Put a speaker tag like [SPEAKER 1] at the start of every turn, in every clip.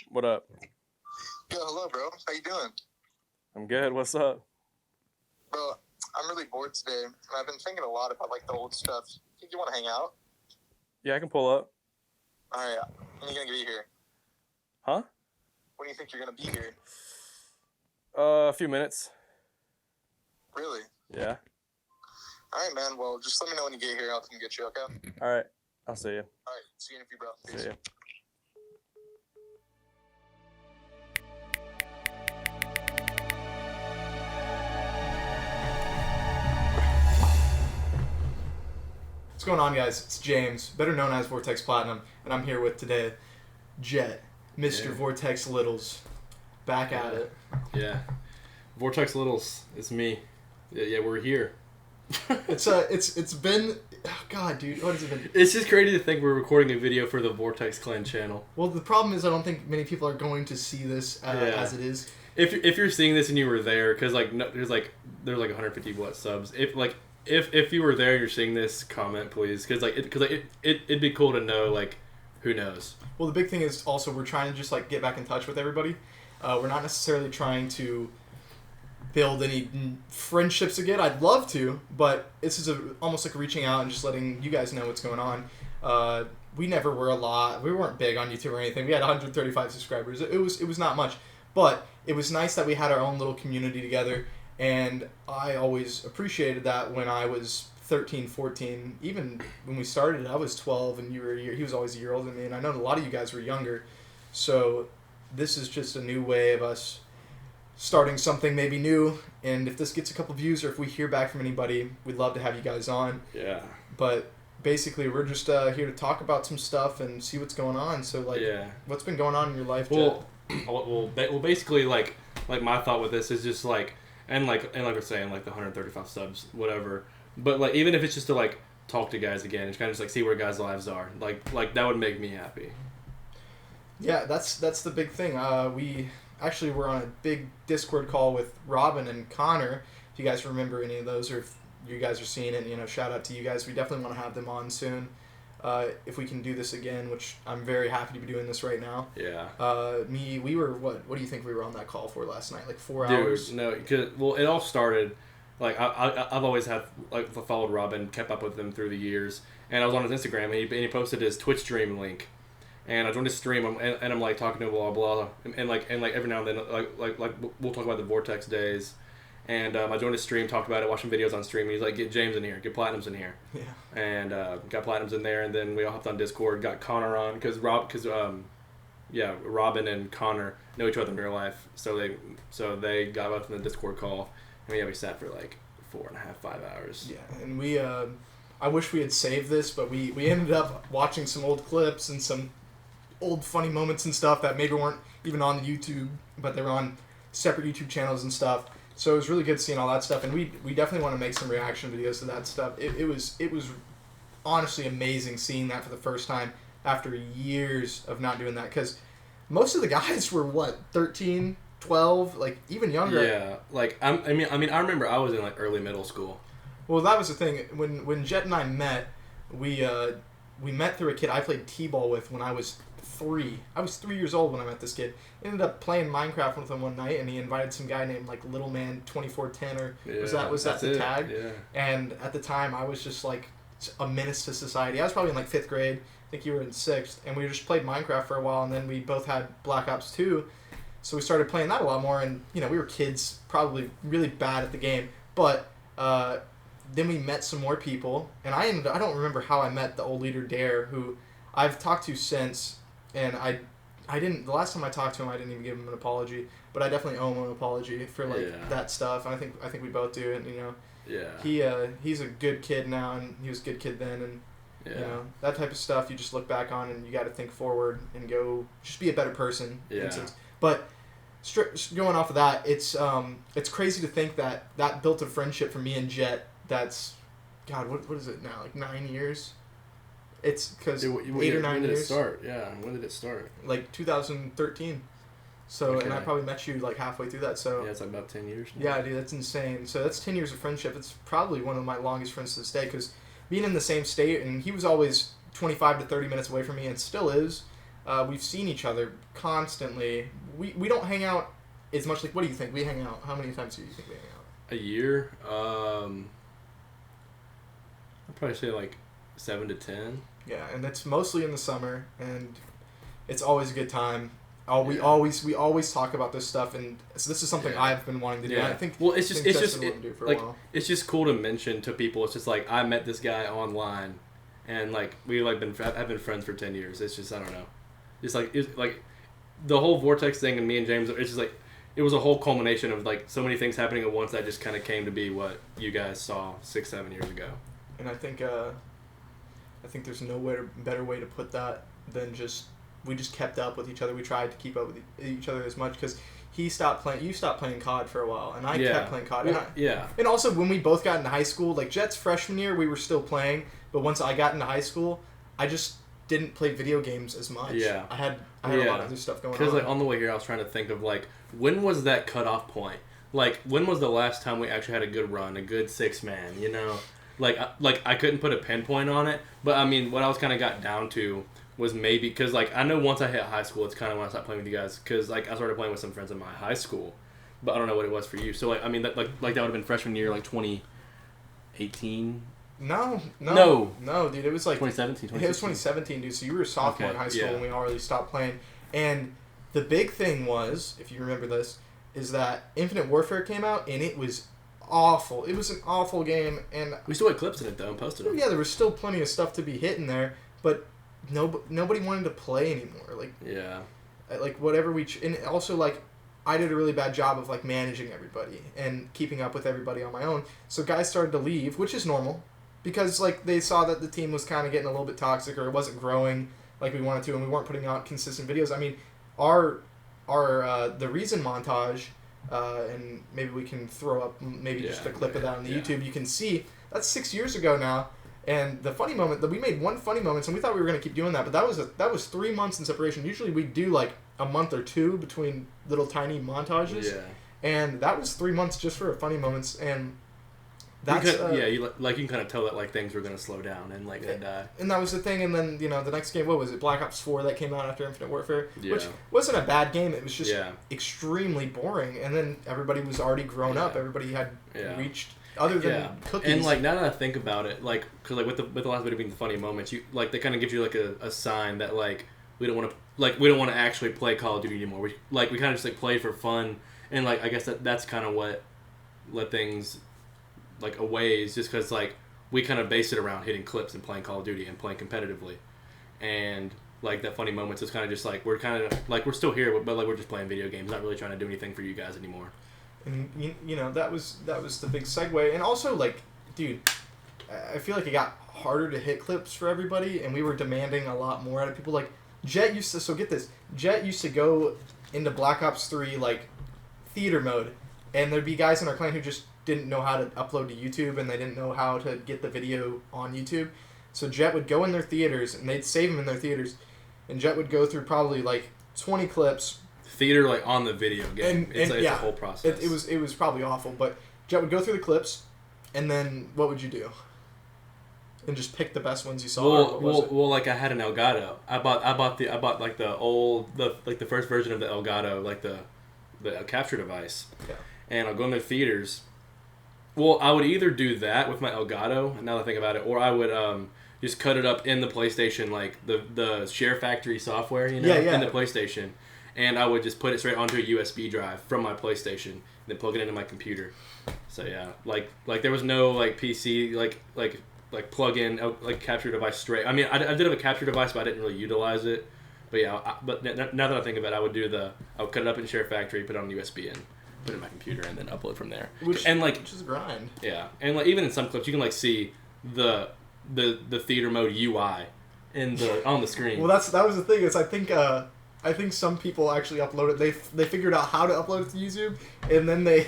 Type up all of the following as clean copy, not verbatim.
[SPEAKER 1] What up?
[SPEAKER 2] Yo, hello, bro. How you doing?
[SPEAKER 1] I'm good. What's up?
[SPEAKER 2] Bro, I'm really bored today, and I've been thinking a lot about, the old stuff. Think you want to hang out?
[SPEAKER 1] Yeah, I can pull up.
[SPEAKER 2] All right. When are you going to be here?
[SPEAKER 1] Huh?
[SPEAKER 2] When do you think you're going to be here?
[SPEAKER 1] A few minutes.
[SPEAKER 2] Really?
[SPEAKER 1] Yeah.
[SPEAKER 2] All right, man. Well, just let me know when you get here. I'll come get you, okay?
[SPEAKER 1] All right. I'll see you.
[SPEAKER 2] All right. See you in a few, bro. Peace.
[SPEAKER 1] See you.
[SPEAKER 3] What's going on, guys? It's James, better known as Vortex Platinum, and I'm here with today Jet, Mr. Vortex Littles, back at it.
[SPEAKER 4] Yeah, Vortex Littles, it's me. Yeah, we're here.
[SPEAKER 3] It's been, oh God, dude, what has it been?
[SPEAKER 4] It's just crazy to think we're recording a video for the Vortex Clan channel.
[SPEAKER 3] Well, the problem is I don't think many people are going to see this as it is.
[SPEAKER 4] If you're seeing this and you were there, because there's 150 subs. If you were there and you're seeing this, comment please, because it'd be cool to know who knows.
[SPEAKER 3] Well, the big thing is also we're trying to just get back in touch with everybody. We're not necessarily trying to build any friendships again. I'd love to, but this is almost like reaching out and just letting you guys know what's going on. We never were we weren't big on YouTube or anything. We had 135 subscribers. It was not much, but it was nice that we had our own little community together. And I always appreciated that when I was 13, 14. Even when we started, I was 12 and he was always a year older than me. And I know a lot of you guys were younger. So this is just a new way of us starting something maybe new. And if this gets a couple views or if we hear back from anybody, we'd love to have you guys on.
[SPEAKER 4] Yeah.
[SPEAKER 3] But basically, we're just here to talk about some stuff and see what's going on. So, what's been going on in your life, Jet?
[SPEAKER 4] Well, basically, my thought with this is just and like we're saying, the 135 subs, whatever. But even if it's just to talk to guys again, it's kind of just see where guys' lives are. That would make me happy.
[SPEAKER 3] Yeah, that's the big thing. We actually were on a big Discord call with Robin and Connor. If you guys remember any of those, or if you guys are seeing it, shout out to you guys. We definitely want to have them on soon. If we can do this again, which I'm very happy to be doing this right now.
[SPEAKER 4] Yeah.
[SPEAKER 3] We were, what do you think we were on that call for last night? 4 hours?
[SPEAKER 4] No, it all started, I've always had, followed Robin, kept up with him through the years, and I was on his Instagram, and he posted his Twitch stream link, and I joined his stream, and I'm, talking to him, blah, blah, and every now and then, we'll talk about the Vortex days. And I joined his stream, talked about it, watching videos on stream. And he's like, get James in here, get Platinums in here.
[SPEAKER 3] Yeah.
[SPEAKER 4] And got Platinums in there, and then we all hopped on Discord, got Connor on, because Robin and Connor know each other in real life. So they got up in the Discord call, and we sat for 4.5, 5 hours.
[SPEAKER 3] Yeah, and we, I wish we had saved this, but we ended up watching some old clips and some old funny moments and stuff that maybe weren't even on the YouTube, but they were on separate YouTube channels and stuff. So it was really good seeing all that stuff, and we definitely want to make some reaction videos to that stuff. It was honestly amazing seeing that for the first time after years of not doing that, because most of the guys were 13, 12, even younger.
[SPEAKER 4] Yeah, I remember I was in early middle school.
[SPEAKER 3] Well, that was the thing. When Jet and I met, we met through a kid I played t-ball with when I was 3. I was 3 years old when I met this kid. Ended up playing Minecraft with him one night, and he invited some guy named Little Man 2410, or was that the tag?
[SPEAKER 4] Yeah.
[SPEAKER 3] And at the time, I was just a menace to society. I was probably in 5th grade. I think you were in 6th, and we just played Minecraft for a while, and then we both had Black Ops 2, so we started playing that a lot more. And we were kids, probably really bad at the game, but then we met some more people, and I don't remember how I met the old leader Dare, who I've talked to since. And I didn't. The last time I talked to him, I didn't even give him an apology. But I definitely owe him an apology for that stuff. And I think we both do. And
[SPEAKER 4] Yeah.
[SPEAKER 3] He's a good kid now, and he was a good kid then. And that type of stuff, you just look back on, and you got to think forward and go just be a better person.
[SPEAKER 4] Yeah.
[SPEAKER 3] But going off of that, it's crazy to think that built a friendship for me and Jet. That's, God, what is it now? 9 years. It's because 8 or 9 years.
[SPEAKER 4] When did it start? Yeah, when did it start?
[SPEAKER 3] 2013. So, and I
[SPEAKER 4] Okay.
[SPEAKER 3] probably met you like halfway through that. So
[SPEAKER 4] Yeah, it's like about 10 years. now.
[SPEAKER 3] yeah, dude, that's insane. So that's 10 years of friendship. It's probably one of my longest friends to this day because being in the same state, and he was always 25 to 30 minutes away from me and still is. We've seen each other constantly. We don't hang out as much. Like, what do you think? We hang out. How many times do you think we hang out?
[SPEAKER 4] A year? I'd probably say like 7 to 10.
[SPEAKER 3] Yeah, and it's mostly in the summer, and it's always a good time. Oh, we
[SPEAKER 4] Yeah.
[SPEAKER 3] always talk about this stuff, and so this is something
[SPEAKER 4] Yeah.
[SPEAKER 3] I've been wanting to do.
[SPEAKER 4] Yeah.
[SPEAKER 3] I think
[SPEAKER 4] Well, it's just
[SPEAKER 3] think
[SPEAKER 4] it's just
[SPEAKER 3] Justin wanted to do it for a
[SPEAKER 4] like
[SPEAKER 3] while.
[SPEAKER 4] it's just cool to mention to people. It's just like I met this guy online, and like we like have been friends for 10 years. It's just I don't know. It's like the whole Vortex thing and me and James. It's just like it was a whole culmination of like so many things happening at once that just kind of came to be what you guys saw 6-7 years ago.
[SPEAKER 3] And I think there's no better way to put that than just we just kept up with each other. We tried to keep up with each other as much because you stopped playing COD for a while, and I kept playing COD.
[SPEAKER 4] Well, yeah.
[SPEAKER 3] And also, when we both got into high school, like Jet's freshman year, we were still playing, but once I got into high school, I just didn't play video games as much.
[SPEAKER 4] Yeah.
[SPEAKER 3] I had a lot of other stuff going on.
[SPEAKER 4] Because like on the way here, I was trying to think of like when was that cutoff point? Like when was the last time we actually had a good run, a good 6-man? You know, like I couldn't put a pinpoint on it, but I mean, what I was kind of got down to was maybe because like I know once I hit high school, it's kind of when I stopped playing with you guys because like I started playing with some friends in my high school, but I don't know what it was for you. So like I mean that that would have been freshman year, like 2018.
[SPEAKER 3] No, dude, it was like
[SPEAKER 4] 2017,
[SPEAKER 3] it was 2017, dude. So you were a sophomore
[SPEAKER 4] Okay,
[SPEAKER 3] in high school
[SPEAKER 4] yeah.
[SPEAKER 3] when we already stopped playing. And the big thing was, if you remember this, is that Infinite Warfare came out and it was awful. It was an awful game, and
[SPEAKER 4] We still had clips in it though and posted them.
[SPEAKER 3] yeah, there was still plenty of stuff to be hit in there, but nobody wanted to play anymore.
[SPEAKER 4] Yeah.
[SPEAKER 3] Like whatever and also like I did a really bad job of like managing everybody and keeping up with everybody on my own. So guys started to leave, which is normal, because like they saw that the team was kind of getting a little bit toxic or it wasn't growing like we wanted to, and we weren't putting out consistent videos. I mean, our the reason montage, and maybe we can throw up just a clip of that on the YouTube. You can see that's 6 years ago now. And the funny moment that we made one funny moments, and we thought we were gonna keep doing that, but that was 3 months in separation. Usually we do like a month or two between little tiny montages,
[SPEAKER 4] Yeah.
[SPEAKER 3] and that was 3 months just for funny moments. And that's
[SPEAKER 4] you can kind of tell that like things were gonna slow down and like die.
[SPEAKER 3] and that was the thing. And then the next game, what was it? Black Ops 4 that came out after Infinite Warfare, which
[SPEAKER 4] Yeah.
[SPEAKER 3] wasn't a bad game. It was just
[SPEAKER 4] Yeah.
[SPEAKER 3] extremely boring. And then everybody was already grown up.
[SPEAKER 4] Yeah.
[SPEAKER 3] Everybody had
[SPEAKER 4] Yeah.
[SPEAKER 3] reached other than cookies.
[SPEAKER 4] And like now that I think about it, like because like with the last video being the funny moments, you like they kind of gives you like a sign that like we don't want to actually play Call of Duty anymore. We kind of just like play for fun, and like I guess that's kind of what let things like away is just because like we kind of base it around hitting clips and playing Call of Duty and playing competitively, and like that funny moments is kind of just like we're kind of like we're still here, but like we're just playing video games, not really trying to do anything for you guys anymore.
[SPEAKER 3] And that was the big segue. And also, like, dude, I feel like it got harder to hit clips for everybody, and we were demanding a lot more out of people. Like Jet used to, so get this, Jet used to go into Black Ops 3 like theater mode, and there'd be guys in our clan who just didn't know how to upload to YouTube, and they didn't know how to get the video on YouTube. So Jet would go in their theaters, and they'd save them in their theaters, and Jet would go through probably like 20 clips.
[SPEAKER 4] Theater like on the video game.
[SPEAKER 3] And
[SPEAKER 4] It's
[SPEAKER 3] yeah,
[SPEAKER 4] a whole process.
[SPEAKER 3] It was probably awful, but Jet would go through the clips, and then what would you do? And just pick the best ones you saw. or what was it?
[SPEAKER 4] Well, like I had an Elgato. I bought like the first version of the Elgato, like the capture device.
[SPEAKER 3] Yeah.
[SPEAKER 4] And I'll go in the theaters. Well, I would either do that with my Elgato, now that I think about it, or I would just cut it up in the PlayStation, like the Share Factory software, in the PlayStation. And I would just put it straight onto a USB drive from my PlayStation, and then plug it into my computer. So yeah, like there was no like PC like plug in like capture device straight. I mean, I did have a capture device, but I didn't really utilize it. But yeah, but now that I think about it, I would cut it up in Share Factory, put it on USB, and put it in my computer, and then upload from there.
[SPEAKER 3] Which is a grind.
[SPEAKER 4] Yeah, and like even in some clips, you can like see the theater mode UI on the screen.
[SPEAKER 3] Well, that was the thing. Is I think some people actually upload it. They figured out how to upload it to YouTube, and then they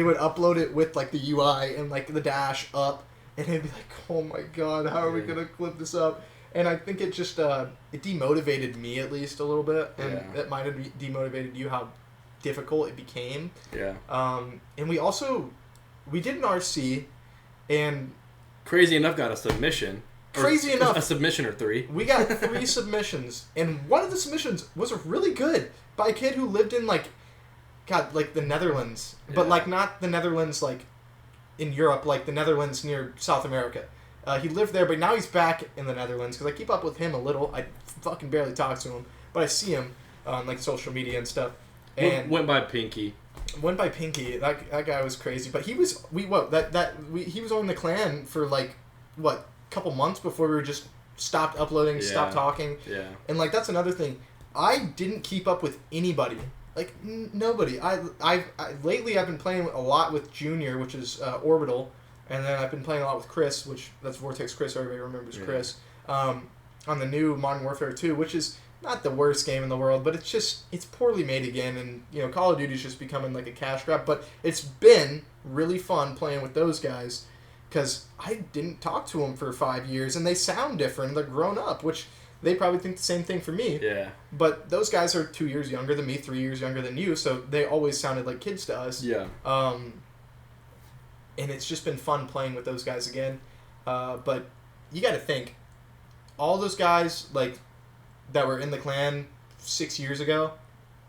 [SPEAKER 3] would upload it with like the UI and like the dash up, and it'd be like, oh my god, how are we gonna clip this up? And I think it just it demotivated me at least a little bit, and
[SPEAKER 4] Yeah.
[SPEAKER 3] it might have demotivated you how difficult it became.
[SPEAKER 4] Yeah.
[SPEAKER 3] And we did an RC, and
[SPEAKER 4] Crazy enough, got a submission.
[SPEAKER 3] Crazy enough.
[SPEAKER 4] A submission or 3.
[SPEAKER 3] we got 3 submissions, and one of the submissions was really good by a kid who lived in like the Netherlands, but
[SPEAKER 4] Yeah.
[SPEAKER 3] like not the Netherlands like in Europe, like the Netherlands near South America. He lived there, but now he's back in the Netherlands because I keep up with him a little. I fucking barely talk to him, but I see him on like social media and stuff. And
[SPEAKER 4] Went by Pinky.
[SPEAKER 3] went by Pinky. That guy was crazy, but he was he was on the clan for like what couple months before we were just stopped uploading, stopped
[SPEAKER 4] Yeah.
[SPEAKER 3] talking,
[SPEAKER 4] Yeah.
[SPEAKER 3] and like that's another thing. I didn't keep up with anybody, like nobody. Lately I've been playing a lot with Junior, which is Orbital, and then I've been playing a lot with Chris, that's Vortex Chris. Everybody remembers
[SPEAKER 4] Yeah.
[SPEAKER 3] Chris. On the new Modern Warfare 2, which is not the worst game in the world, but it's poorly made again, and you know Call of Duty's just becoming like a cash grab. But it's been really fun playing with those guys because I didn't talk to them for 5 years, and they sound different. They're grown up, which they probably think the same thing for me.
[SPEAKER 4] Yeah.
[SPEAKER 3] But those guys are 2 years younger than me, 3 years younger than you, so they always sounded like kids to us.
[SPEAKER 4] Yeah.
[SPEAKER 3] And it's just been fun playing with those guys again. But you got to think, all those guys like that were in the clan 6 years ago,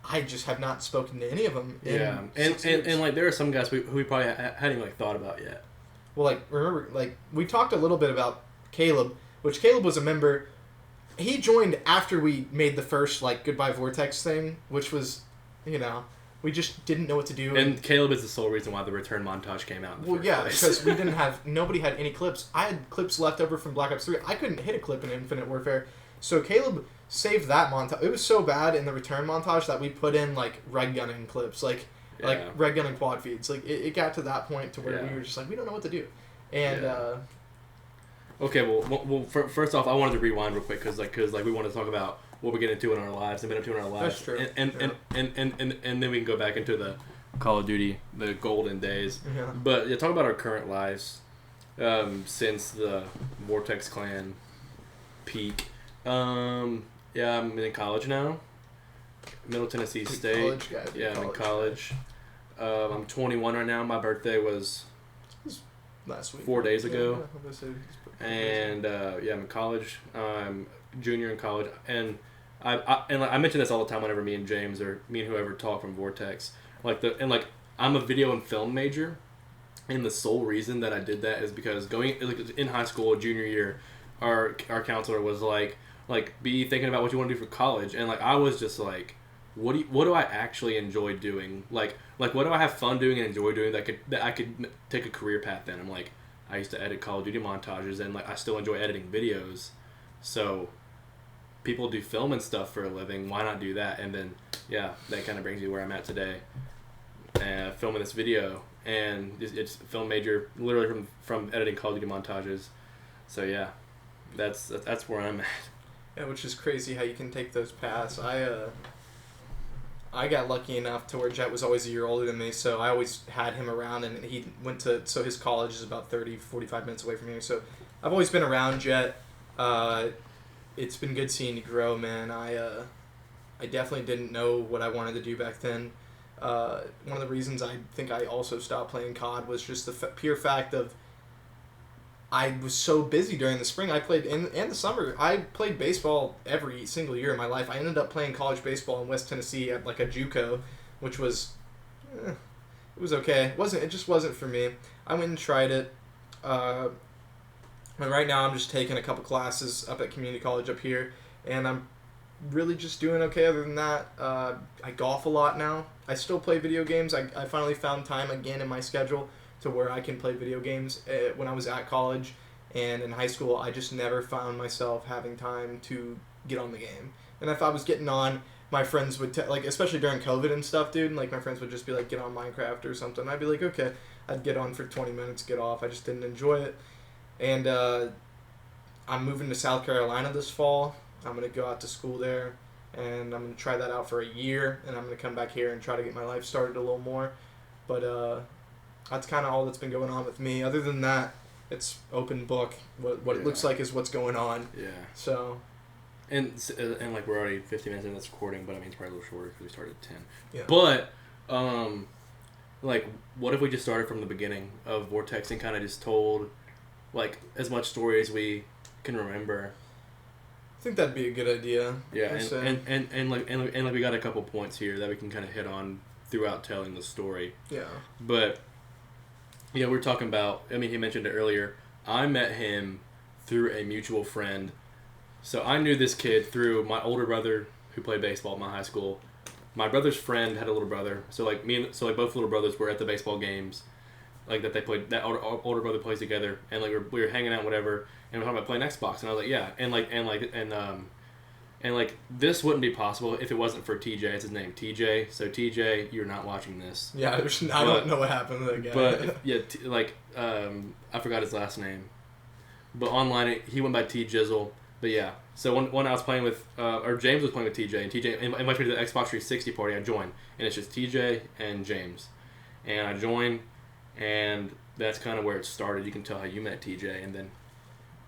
[SPEAKER 3] I just have not spoken to any of them. In
[SPEAKER 4] Yeah.
[SPEAKER 3] 6 years.
[SPEAKER 4] And like there are some guys who we probably hadn't even like thought about yet.
[SPEAKER 3] Well, like remember, like we talked a little bit about Caleb, which Caleb was a member. He joined after we made the first like Goodbye Vortex thing, which was, you know, we just didn't know what to do.
[SPEAKER 4] And Caleb is the sole reason why the return montage came out in the
[SPEAKER 3] Well,
[SPEAKER 4] first
[SPEAKER 3] yeah,
[SPEAKER 4] place.
[SPEAKER 3] because we didn't have nobody had any clips. I had clips left over from Black Ops 3. I couldn't hit a clip in Infinite Warfare, so Caleb saved that montage. It was so bad in the return montage that we put in like red gunning clips, like
[SPEAKER 4] Yeah.
[SPEAKER 3] red gunning quad feeds. Like it got to that point to where
[SPEAKER 4] Yeah.
[SPEAKER 3] we were just like we don't know what to do, and
[SPEAKER 4] Yeah. Okay, well, first off, I wanted to rewind real quick because we want to talk about what we get into in our lives and been up to in our lives.
[SPEAKER 3] That's true.
[SPEAKER 4] And then we can go back into the Call of Duty, the golden days.
[SPEAKER 3] Yeah.
[SPEAKER 4] But yeah, talk about our current lives since the Vortex Clan peak. Yeah, I'm in college now, Middle Tennessee
[SPEAKER 3] Big
[SPEAKER 4] State.
[SPEAKER 3] college guy, big
[SPEAKER 4] Yeah, I'm in
[SPEAKER 3] college
[SPEAKER 4] college. I'm 21 right now. My birthday was
[SPEAKER 3] last week,
[SPEAKER 4] 4 days
[SPEAKER 3] Yeah,
[SPEAKER 4] ago.
[SPEAKER 3] yeah, I'm gonna say it's pretty
[SPEAKER 4] And yeah, I'm in college. I'm junior in college, and I mention this all the time whenever me and James or me and whoever talk from Vortex. I'm a video and film major, and the sole reason that I did that is because going in high school, junior year, our counselor was like be thinking about what you want to do for college, and like I was just like, what do I actually enjoy doing? Like what do I have fun doing and enjoy doing that I could take a career path in? I'm like, I used to edit Call of Duty montages, and like I still enjoy editing videos. So people do film and stuff for a living. Why not do that? And then yeah, that kind of brings me where I'm at today, filming this video, and it's film major literally from editing Call of Duty montages. So yeah, that's where I'm at.
[SPEAKER 3] Yeah, which is crazy how you can take those paths. I got lucky enough to where Jet was always a year older than me, so I always had him around, and he went to, so his college is about 30, 45 minutes away from here, so I've always been around Jet. It's been good seeing you grow, man. I definitely didn't know what I wanted to do back then. One of the reasons I think I also stopped playing COD was just the pure fact of I was so busy during the spring. I played in the summer. I played baseball every single year of my life. I ended up playing college baseball in West Tennessee at like a JUCO, which was, it was okay. It just wasn't for me. I went and tried it. And right now I'm just taking a couple classes up at community college up here, and I'm really just doing okay. Other than that, I golf a lot now. I still play video games. I finally found time again in my schedule to where I can play video games. When I was at college and in high school, I just never found myself having time to get on the game. And if I was getting on, my friends would, especially during COVID and stuff, dude, like my friends would just be like, get on Minecraft or something. I'd be like, okay. I'd get on for 20 minutes, get off. I just didn't enjoy it. And I'm moving to South Carolina this fall. I'm going to go out to school there, and I'm going to try that out for a year, and I'm going to come back here and try to get my life started a little more. But that's kind of all that's been going on with me. Other than that, it's open book. What it looks
[SPEAKER 4] Yeah.
[SPEAKER 3] like is what's going on.
[SPEAKER 4] Yeah.
[SPEAKER 3] So
[SPEAKER 4] And like we're already 50 minutes in this recording, but I mean it's probably a little shorter because we started at 10.
[SPEAKER 3] Yeah.
[SPEAKER 4] But like what if we just started from the beginning of Vortex and kind of just told like as much story as we can remember?
[SPEAKER 3] I think that'd be a good idea.
[SPEAKER 4] Yeah,
[SPEAKER 3] I say.
[SPEAKER 4] and like we got a couple points here that we can kind of hit on throughout telling the story.
[SPEAKER 3] Yeah.
[SPEAKER 4] But yeah, we're talking about. I mean, he mentioned it earlier. I met him through a mutual friend. So I knew this kid through my older brother who played baseball at my high school. My brother's friend had a little brother. So like both little brothers were at the baseball games, like that they played. That older brother plays together, and like we were hanging out, whatever, and we were talking about playing Xbox, and I was like, yeah, and this wouldn't be possible if it wasn't for TJ. It's his name, TJ. So TJ, you're not watching this.
[SPEAKER 3] Yeah, I don't know what happened to that guy.
[SPEAKER 4] But yeah, I forgot his last name, but online he went by T Jizzle. But yeah, so when I was playing with, or James was playing with TJ, and TJ invited me to the Xbox 360 party. I joined, and it's just TJ and James, and I joined, and that's kind of where it started. You can tell how you met TJ, and then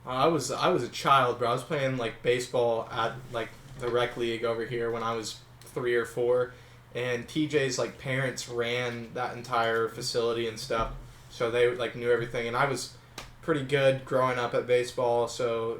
[SPEAKER 3] I was a child, bro. I was playing like baseball at like the rec league over here when I was 3 or 4, and TJ's like parents ran that entire facility and stuff, so they like knew everything. And I was pretty good growing up at baseball,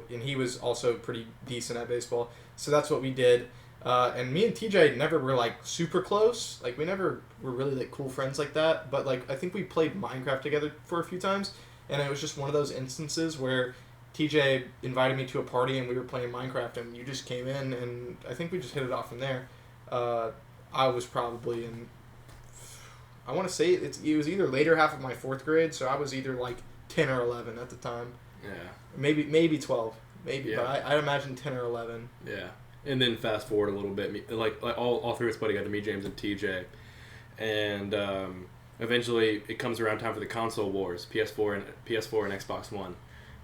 [SPEAKER 3] and he was also pretty decent at baseball. So that's what we did. And me and TJ never were like super close. Like we never were really like cool friends like that. But like I think we played Minecraft together for a few times, and it was just one of those instances where TJ invited me to a party and we were playing Minecraft and you just came in and I think we just hit it off from there. I was probably in, I want to say it was either later half of my 4th grade, so I was either like 10 or 11 at the time.
[SPEAKER 4] yeah,
[SPEAKER 3] Maybe 12, maybe,
[SPEAKER 4] Yeah.
[SPEAKER 3] but I imagine 10 or 11.
[SPEAKER 4] yeah, and then fast forward a little bit, like all three of us got to meet James and TJ, and eventually it comes around time for the console wars, PS4 and Xbox One.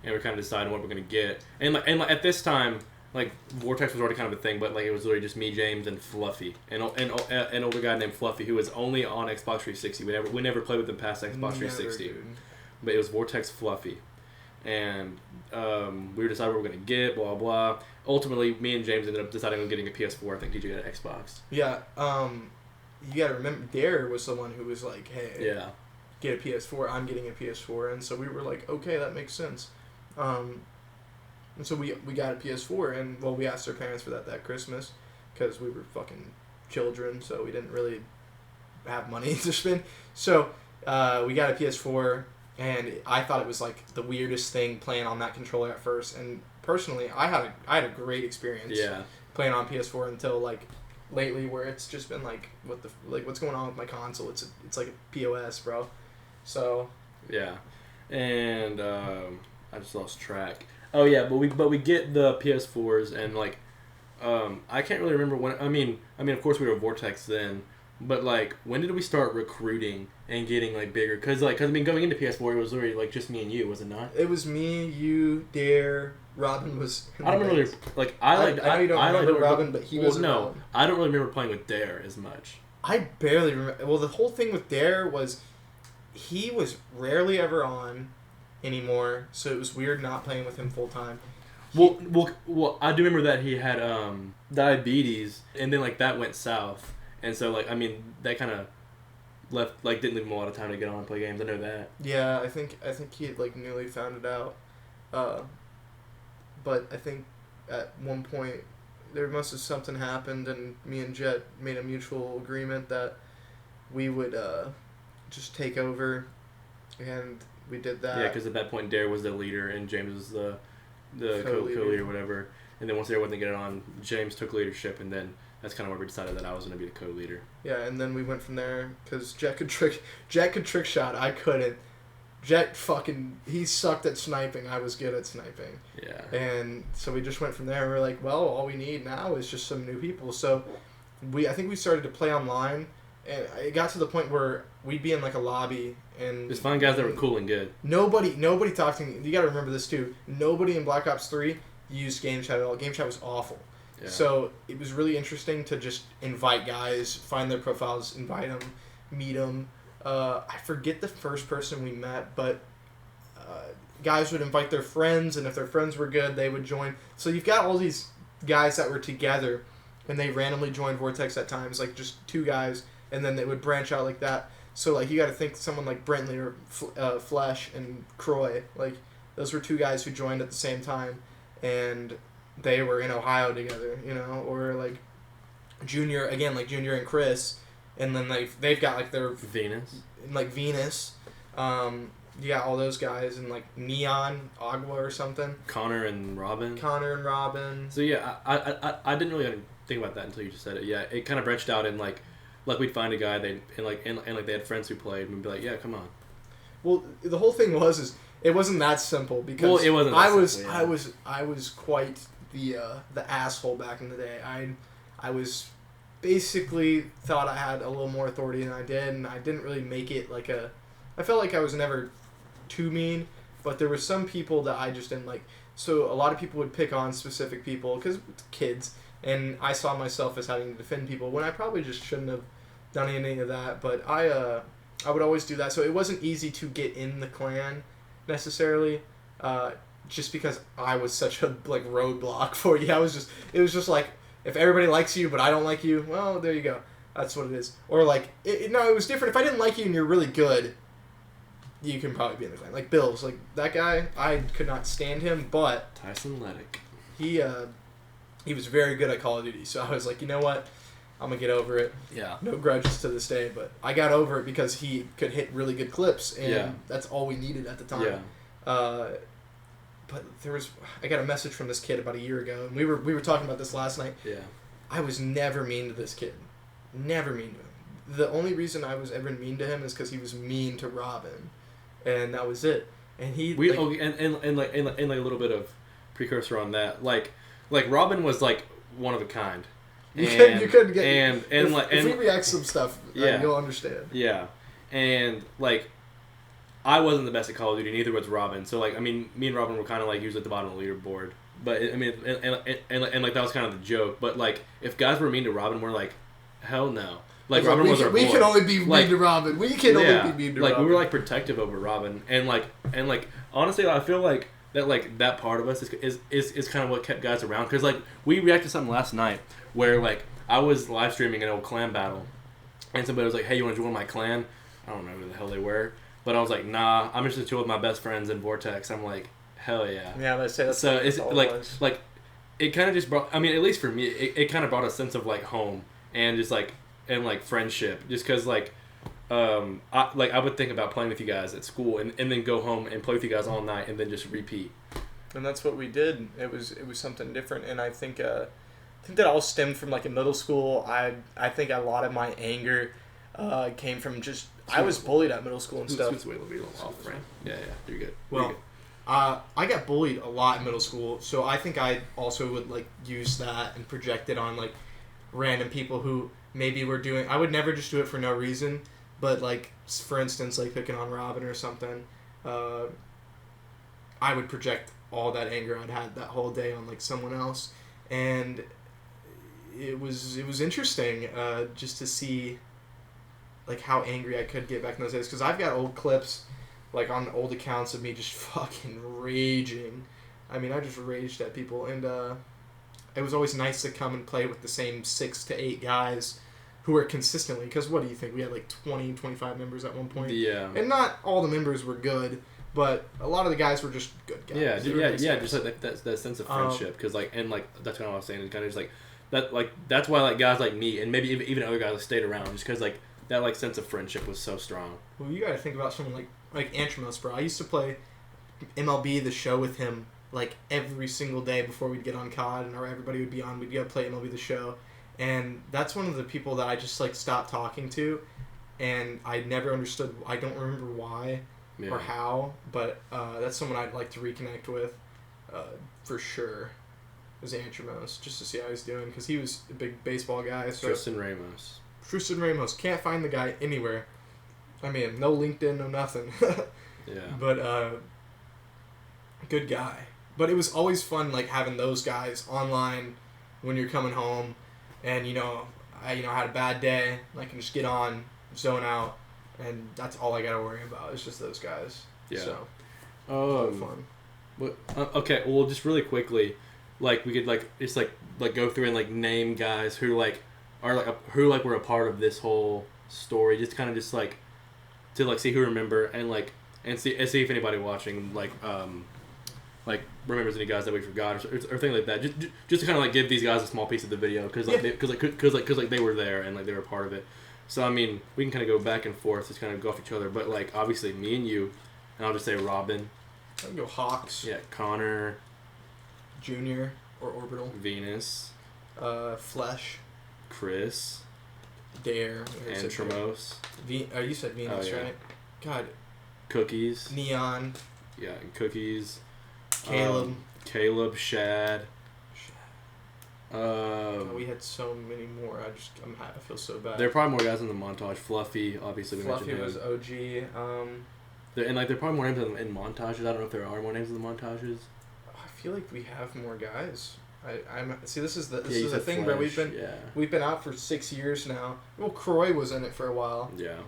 [SPEAKER 4] And we're kind of deciding what we're gonna get, and at this time, like Vortex was already kind of a thing, but like it was literally just me, James, and Fluffy, and an older guy named Fluffy who was only on Xbox 360. We never played with him past Xbox 360,
[SPEAKER 3] Never, dude.
[SPEAKER 4] but it was Vortex Fluffy, and we were deciding what we were gonna get, blah blah. Ultimately, me and James ended up deciding on getting a PS4. I think TJ got an Xbox.
[SPEAKER 3] Yeah, you gotta remember, Dare was the one who was like, hey,
[SPEAKER 4] Yeah,
[SPEAKER 3] get a PS4, I'm getting a PS4, and so we were like, okay, that makes sense. And so we got a PS4, and well, we asked our parents for that Christmas because we were fucking children, so we didn't really have money to spend. So we got a PS4, and I thought it was like the weirdest thing playing on that controller at first. And personally, I had a great experience
[SPEAKER 4] yeah,
[SPEAKER 3] playing on PS4 until like lately, where it's just been like what's going on with my console? It's like a POS, bro. So
[SPEAKER 4] yeah, and I just lost track. Oh yeah, but we get the PS4s, and like I can't really remember when. I mean of course we were Vortex then, but like when did we start recruiting and getting like bigger? Cause going into PS4 it was literally like just me and you, was it not?
[SPEAKER 3] it was me, you, Dare, Robin was.
[SPEAKER 4] I don't really like. I
[SPEAKER 3] know you don't remember Robin, but he was
[SPEAKER 4] no.
[SPEAKER 3] around.
[SPEAKER 4] I don't really remember playing with Dare as much.
[SPEAKER 3] I barely remember. Well, the whole thing with Dare was he was rarely ever on anymore, so it was weird not playing with him full time.
[SPEAKER 4] Well, I do remember that he had diabetes, and then like that went south, and so like that kind of didn't leave him a lot of time to get on and play games. I know that.
[SPEAKER 3] Yeah, I think he had like newly found it out, but I think at one point there must have something happened, and me and Jet made a mutual agreement that we would just take over, and we did that.
[SPEAKER 4] Yeah, because at that point Dare was the leader and James was the
[SPEAKER 3] Co-leader.
[SPEAKER 4] co-leader, whatever. And then once Dare wasn't getting on, James took leadership, and then that's kind of where we decided that I was going to be the co-leader.
[SPEAKER 3] Yeah, and then we went from there because Jet could trick shot. I couldn't. Jet he sucked at sniping. I was good at sniping.
[SPEAKER 4] Yeah.
[SPEAKER 3] And so we just went from there. And we were like, well, all we need now is just some new people. So I think we started to play online, and it got to the point where we'd be in like a lobby and
[SPEAKER 4] Just find guys that were cool and good.
[SPEAKER 3] Nobody talked to me. You got to remember this too. Nobody in Black Ops 3 used Game Chat at all. Game Chat was awful.
[SPEAKER 4] Yeah.
[SPEAKER 3] So it was really interesting to just invite guys, find their profiles, invite them, meet them. I forget the first person we met, but guys would invite their friends, and if their friends were good, they would join. So you've got all these guys that were together, and they randomly joined Vortex at times, like just 2 guys, and then they would branch out like that. So like you got to think someone like Brentley or Flesh and Croy, like those were 2 guys who joined at the same time, and they were in Ohio together, you know, or like Junior and Chris, and then they've got like their Venus. You got all those guys, and like Neon, Agua or something.
[SPEAKER 4] Connor and Robin.
[SPEAKER 3] So
[SPEAKER 4] yeah, I didn't really think about that until you just said it. Yeah, it kind of branched out in like we'd find a guy they they had friends who played, and we'd be like, yeah, come on.
[SPEAKER 3] Well, the whole thing was it wasn't that simple because
[SPEAKER 4] it wasn't.
[SPEAKER 3] I was quite the asshole back in the day. I was basically thought I had a little more authority than I did, and I didn't really make it like a. I felt like I was never too mean, but there were some people that I just didn't like. So a lot of people would pick on specific people because kids, and I saw myself as having to defend people when I probably just shouldn't have done any of that. But I would always do that. So it wasn't easy to get in the clan necessarily, just because I was such a like roadblock for you. It was just like if everybody likes you but I don't like you, well there you go. That's what it is. Or like it was different. If I didn't like you and you're really good, you can probably be in the clan. Like Bills, like that guy, I could not stand him, but
[SPEAKER 4] Tyson Leddick.
[SPEAKER 3] He was very good at Call of Duty, so I was like, you know what? I'm going to get over it.
[SPEAKER 4] Yeah.
[SPEAKER 3] No grudges to this day, but I got over it because he could hit really good clips, and that's all we needed at the time.
[SPEAKER 4] Yeah.
[SPEAKER 3] But I got a message from this kid about a year ago, and we were talking about this last night.
[SPEAKER 4] Yeah.
[SPEAKER 3] I was never mean to this kid. Never mean to him. The only reason I was ever mean to him is because he was mean to Robin, and that was it. And he
[SPEAKER 4] like a little bit of precursor on that. Like Robin was like one of a kind.
[SPEAKER 3] You couldn't get if we react some stuff, you'll understand.
[SPEAKER 4] Yeah, and like I wasn't the best at Call of Duty, neither was Robin. So like I mean, me and Robin were kind of like usually at the bottom of the leaderboard. But I mean, and like that was kind of the joke. But like if guys were mean to Robin, we're like, hell no. Like Robin was our boy.
[SPEAKER 3] We can only be mean to Robin. We can only be mean to Robin.
[SPEAKER 4] Like we were like protective over Robin, and like honestly, I feel like that part of us is kind of what kept guys around. Because like we reacted to something last night where like I was live streaming an old clan battle, and somebody was like, "Hey, you want to join my clan?" I don't know who the hell they were, but I was like, "Nah, I'm just gonna chill with my best friends in Vortex." I'm like, "Hell yeah!"
[SPEAKER 3] Yeah, that's
[SPEAKER 4] so it's like it kind of just brought. I mean, at least for me, it kind of brought a sense of like home and just like. And like friendship, just because like, I would think about playing with you guys at school and then go home and play with you guys all night and then just repeat.
[SPEAKER 3] And that's what we did. It was something different, and I think that all stemmed from like in middle school. I think a lot of my anger came from just I was bullied at middle school and stuff.
[SPEAKER 4] Yeah, you're good.
[SPEAKER 3] Well, I got bullied a lot in middle school, so I think I also would like use that and project it on like random people who. Maybe we're doing... I would never just do it for no reason, but, like, for instance, like, picking on Robin or something, I would project all that anger I'd had that whole day on, like, someone else, and it was interesting just to see, like, how angry I could get back in those days, because I've got old clips, like, on old accounts of me just fucking raging. I mean, I just raged at people, and, it was always nice to come and play with the same 6 to 8 guys who were consistently, because what do you think? We had like 20, 25 members at one point.
[SPEAKER 4] Yeah.
[SPEAKER 3] And not all the members were good, but a lot of the guys were just good guys.
[SPEAKER 4] Yeah, just like that sense of friendship, because like, and like, that's kind of what I was saying, it's kind of just like, that, like, that's why like guys like me, and maybe even other guys stayed around, just because like, that like sense of friendship was so strong.
[SPEAKER 3] Well, you gotta think about someone like Antramos, bro. I used to play MLB The Show with him like every single day before we'd get on COD and everybody would be on. We'd go play MLB The Show, and that's one of the people that I just like stopped talking to, and I never understood. I don't remember why or how, but that's someone I'd like to reconnect with for sure. Is Antramos, just to see how he's doing, because he was a big baseball guy. So.
[SPEAKER 4] Tristan Ramos
[SPEAKER 3] Can't find the guy anywhere. I mean, no LinkedIn, no nothing.
[SPEAKER 4] Yeah.
[SPEAKER 3] But good guy. But it was always fun, like, having those guys online when you're coming home, and, I had a bad day, and I can just get on, zone out, and that's all I gotta worry about, is just those guys.
[SPEAKER 4] Yeah.
[SPEAKER 3] So. fun.
[SPEAKER 4] Okay, well, just really quickly, like we could like just like go through and like name guys who like are like who like were a part of this whole story, just kind of just like to like see who remember and see if anybody watching like remembers any guys that we forgot or things like that. Just to kind of like give these guys a small piece of the video because they were there and like they were a part of it. So I mean, we can kind of go back and forth, just kind of go off each other. But like obviously me and you, and I'll just say Robin.
[SPEAKER 3] I can go Hawks.
[SPEAKER 4] Yeah, Connor.
[SPEAKER 3] Junior or Orbital.
[SPEAKER 4] Venus.
[SPEAKER 3] Flesh.
[SPEAKER 4] Chris.
[SPEAKER 3] Dare.
[SPEAKER 4] And Tremos.
[SPEAKER 3] You said Venus,
[SPEAKER 4] yeah.
[SPEAKER 3] right? God.
[SPEAKER 4] Cookies.
[SPEAKER 3] Neon.
[SPEAKER 4] Yeah, and Cookies.
[SPEAKER 3] Caleb.
[SPEAKER 4] Shad.
[SPEAKER 3] We had so many more. I feel so bad.
[SPEAKER 4] There are probably more guys in the montage. Fluffy, obviously we
[SPEAKER 3] Fluffy
[SPEAKER 4] mentioned him.
[SPEAKER 3] was OG.
[SPEAKER 4] And like there are probably more names in montages. I don't know if there are more names in the montages.
[SPEAKER 3] I feel like we have more guys. I'm see. This is the
[SPEAKER 4] You said
[SPEAKER 3] thing,
[SPEAKER 4] Flash,
[SPEAKER 3] bro. We've been out for 6 years now. Well, Croy was in it for a while.
[SPEAKER 4] Yeah.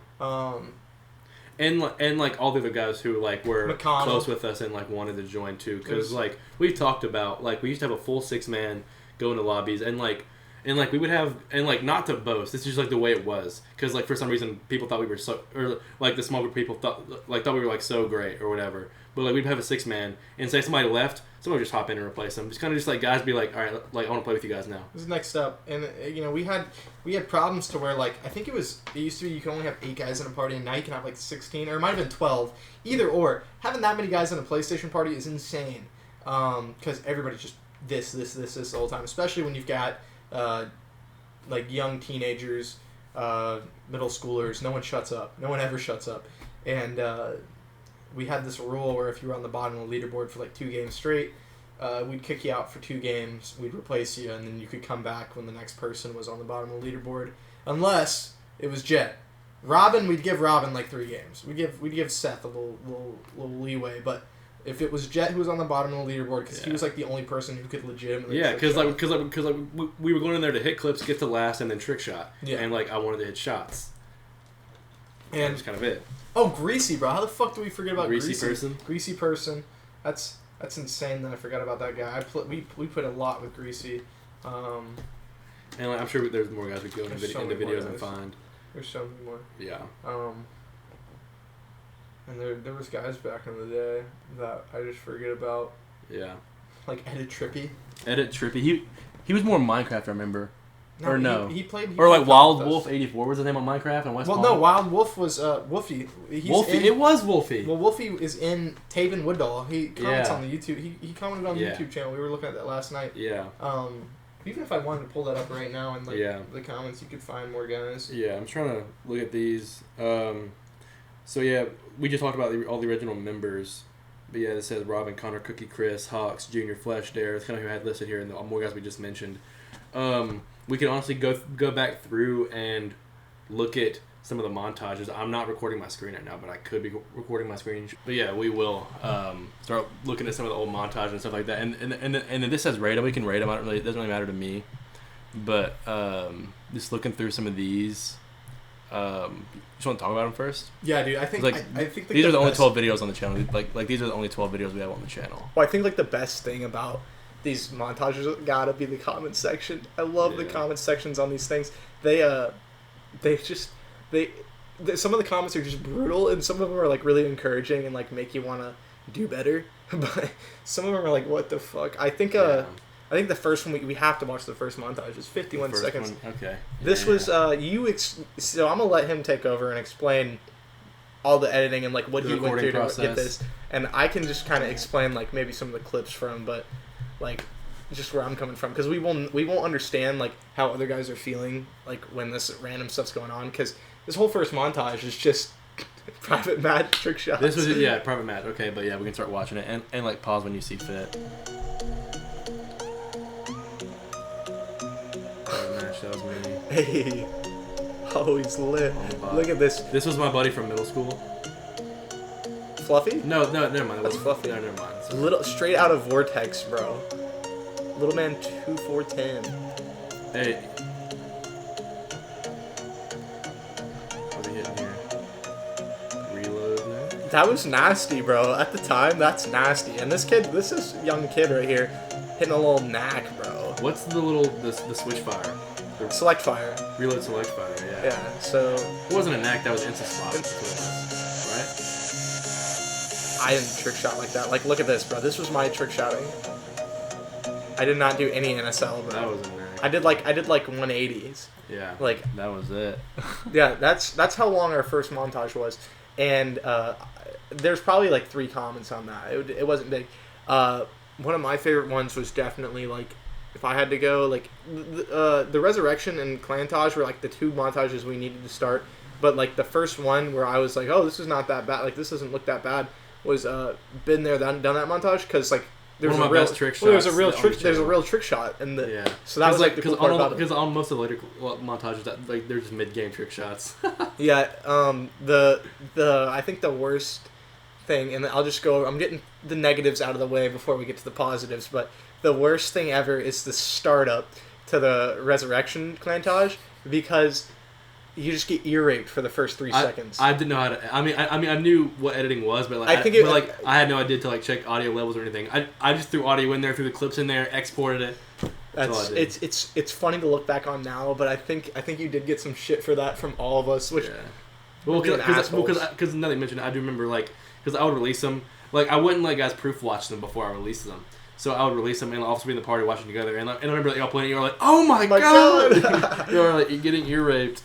[SPEAKER 3] And
[SPEAKER 4] And like all the other guys who like were
[SPEAKER 3] McConnell.
[SPEAKER 4] close with us and like wanted to join too, because like we've talked about like we used to have a full 6-man go into lobbies and we would have and like not to boast, this is just like the way it was, because like for some reason people thought we were so, or like the small group of people thought we were like so great or whatever, but like we'd have a 6-man and say somebody left, someone would just hop in and replace them, just kind of just like guys be like, all right, like I want to play with you guys now.
[SPEAKER 3] this is next up, and we had problems to where like I think it used to be you can only have 8 guys in a party, and now you can have like 16, or it might have been 12. Either or, having that many guys in a PlayStation party is insane, because everybody's just this the whole time, especially when you've got like young teenagers, middle schoolers. No one shuts up. No one ever shuts up. And we had this rule where if you were on the bottom of the leaderboard for like 2 games straight, we'd kick you out for 2 games. We'd replace you, and then you could come back when the next person was on the bottom of the leaderboard, unless it was Jet. Robin, we'd give Robin like 3 games. We'd give Seth a little leeway, but if it was Jet who was on the bottom of the leaderboard, because he was like the only person who could legitimately.
[SPEAKER 4] Yeah, because we were going in there to hit clips, get to last, and then trick shot.
[SPEAKER 3] Yeah.
[SPEAKER 4] And like I wanted to hit shots. And that's kind of it.
[SPEAKER 3] Oh, Greasy, bro! How the fuck do we forget about
[SPEAKER 4] Greasy person?
[SPEAKER 3] Greasy person. That's insane that I forgot about that guy. We put a lot with Greasy.
[SPEAKER 4] And like, I'm sure there's more guys we go into videos and find.
[SPEAKER 3] There's so many more.
[SPEAKER 4] Yeah.
[SPEAKER 3] And there was guys back in the day that I just forget about.
[SPEAKER 4] Yeah.
[SPEAKER 3] Like Edit Trippy.
[SPEAKER 4] Edit Trippy. He was more Minecraft, I remember.
[SPEAKER 3] He played.
[SPEAKER 4] Or like Wild Wolf 84 was the name on Minecraft and West Palm.
[SPEAKER 3] No, Wild Wolf was Wolfie.
[SPEAKER 4] It was Wolfie.
[SPEAKER 3] Well, Wolfie is in Taven Woodall. He comments on the YouTube. He commented on the YouTube channel. We were looking at that last night.
[SPEAKER 4] Yeah.
[SPEAKER 3] Even if I wanted to pull that up right now and the comments, you could find more guys.
[SPEAKER 4] Yeah, I'm trying to look at these. So yeah, we just talked about all the original members. But yeah, it says Robin, Connor, Cookie, Chris, Hawks, Junior, Flesh, Dare. That's kind of who I had listed here, and the more guys we just mentioned. We could honestly go back through and look at some of the montages. I'm not recording my screen right now, but I could be recording my screen. But yeah, we will start looking at some of the old montages and stuff like that. And then this says rate them. We can rate them. It doesn't really matter to me. But just looking through some of these. Just want to talk about them first?
[SPEAKER 3] Yeah, dude. I think I think
[SPEAKER 4] these are the only 12 videos on the channel. Like these are the only 12 videos we have on the channel.
[SPEAKER 3] Well, I think like the best thing about these montages gotta be the comment section. I love the comment sections on these things. Some of the comments are just brutal, and some of them are like really encouraging and like make you want to do better. But some of them are like, what the fuck? I think the first one we have to watch the first montage. It's 51 seconds.
[SPEAKER 4] One? Okay.
[SPEAKER 3] This was so I'm gonna let him take over and explain all the editing and like what he went through to get this, and I can just kind of explain like maybe some of the clips from, but like just where I'm coming from, because we won't understand like how other guys are feeling like when this random stuff's going on, because this whole first montage is just Private Matt trick shots.
[SPEAKER 4] This was Private Matt. Okay, but yeah, we can start watching it and like pause when you see fit. That was me.
[SPEAKER 3] Hey, oh, he's lit.
[SPEAKER 4] Oh,
[SPEAKER 3] look at this.
[SPEAKER 4] This was my buddy from middle school.
[SPEAKER 3] Fluffy?
[SPEAKER 4] No, never mind.
[SPEAKER 3] That's Fluffy.
[SPEAKER 4] No, never mind. Sorry.
[SPEAKER 3] Little straight out of Vortex, bro. Little man 2410.
[SPEAKER 4] Hey. What are we hitting here? Reload.
[SPEAKER 3] That was nasty, bro. At the time, that's nasty. And this is a young kid right here, hitting a little knack, bro.
[SPEAKER 4] What's the switch fire? The
[SPEAKER 3] Select fire.
[SPEAKER 4] reload select fire, yeah.
[SPEAKER 3] Yeah. So
[SPEAKER 4] It wasn't a knack, that was instant spot. Right?
[SPEAKER 3] I didn't trick shot like that. Like, look at this, bro. This was my trick shotting. I did not do any NSL, bro.
[SPEAKER 4] That was a knack.
[SPEAKER 3] I did like 180s.
[SPEAKER 4] Yeah.
[SPEAKER 3] Like,
[SPEAKER 4] That was it.
[SPEAKER 3] yeah, that's how long our first montage was, and there's probably like 3 comments on that. It wasn't big. One of my favorite ones was definitely like, if I had to go, like the Resurrection and Clantage were like the 2 montages we needed to start, but like the first one where I was like, oh, this is not that bad, like this doesn't look that bad, was been there done that montage, because like there's
[SPEAKER 4] One of
[SPEAKER 3] a
[SPEAKER 4] my
[SPEAKER 3] real
[SPEAKER 4] best trick
[SPEAKER 3] well, there's a
[SPEAKER 4] shots
[SPEAKER 3] real
[SPEAKER 4] on the
[SPEAKER 3] trick there's a
[SPEAKER 4] channel.
[SPEAKER 3] real trick shot, and the
[SPEAKER 4] Yeah.
[SPEAKER 3] so that was like the cool part about it.
[SPEAKER 4] Because on most of the later montages, that like they're just mid-game trick shots.
[SPEAKER 3] Yeah, the I think the worst thing, and I'll just go. I'm getting the negatives out of the way before we get to the positives. But the worst thing ever is the startup to the Resurrection Clantage, because you just get ear raped for the first 3 seconds.
[SPEAKER 4] I didn't know how to. I mean, I knew what editing was, but like
[SPEAKER 3] I think it-
[SPEAKER 4] but, like I had no idea to like check audio levels or anything. I just threw audio in there, threw the clips in there, exported it.
[SPEAKER 3] That's
[SPEAKER 4] all I did.
[SPEAKER 3] it's funny to look back on now, but I think you did get some shit for that from all of us, which
[SPEAKER 4] Yeah. Well,
[SPEAKER 3] being assholes.
[SPEAKER 4] because now that you mentioned it, I do remember like because I would release them. Like I wouldn't let guys proof watch them before I released them. So I would release them and also be in the party watching together. And I remember like, y'all playing, you were like, "Oh my god!" You were like, "You're getting ear raped."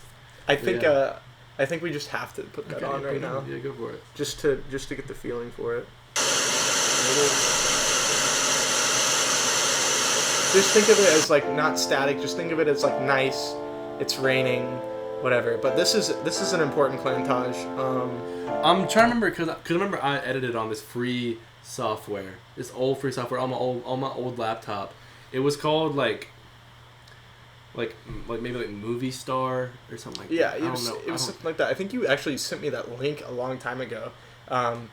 [SPEAKER 3] I think
[SPEAKER 4] Yeah.
[SPEAKER 3] I think we just have to put that
[SPEAKER 4] Okay,
[SPEAKER 3] on
[SPEAKER 4] put
[SPEAKER 3] right
[SPEAKER 4] it
[SPEAKER 3] now,
[SPEAKER 4] on. Yeah, go for it.
[SPEAKER 3] just to get the feeling for it. Just think of it as like not static. Just think of it as like nice. It's raining, whatever. But this is an important Clantage.
[SPEAKER 4] I'm trying to remember because remember I edited on this free software, this old free software on my old laptop. It was called like maybe like Movie Star or something like
[SPEAKER 3] Yeah,
[SPEAKER 4] that.
[SPEAKER 3] it was something like that. I think you actually sent me that link a long time ago, to